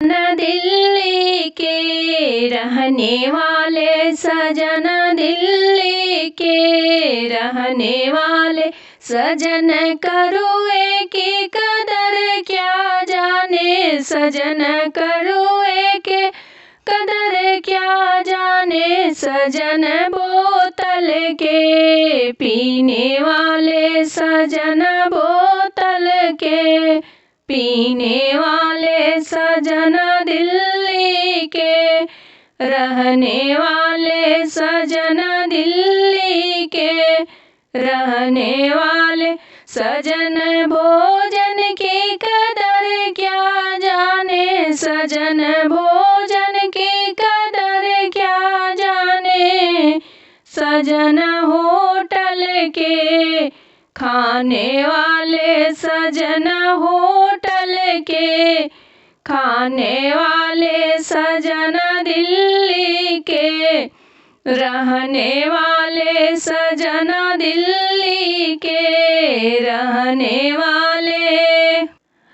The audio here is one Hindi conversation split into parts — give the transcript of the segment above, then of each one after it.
न दिल्ली के रहने वाले सजन, दिल्ली के रहने वाले सजन, करुए की कदर क्या जाने सजन, करुए के कदर क्या जाने सजन, बोतल के पीने वाले सजन, बोतल के पीने वाले सजन, दिल्ली के रहने वाले सजन, दिल्ली के रहने वाले सजन, भोजन की कदर क्या जाने सजन, भोजन की कदर क्या जाने सजन, होटल के खाने वाले सजन, होटल के खाने वाले सजन, दिल्ली के रहने वाले सजन, दिल्ली के रहने वाले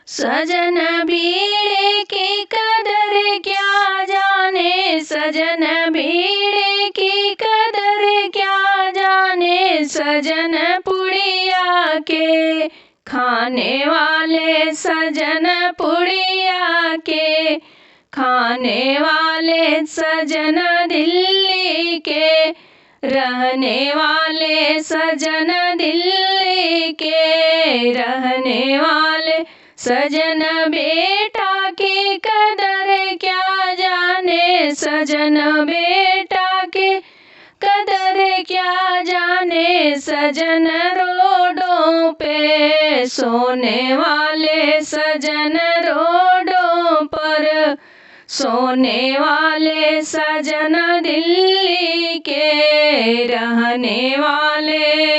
सजन, बीड़ी की कदर क्या जाने सजन, बीड़ी की कदर क्या जाने सजन, पुड़िया के खाने वाले सजन, पुड़िया के खाने वाले सजन, दिल्ली के रहने वाले सजन, दिल्ली के रहने वाले सजन, बेटा की कदर क्या जाने सजन, बेटा की कदर क्या जाने सजन, रोडों पे सोने वाले सजन, रोडों पर सोने वाले सजन, दिल्ली के रहने वाले।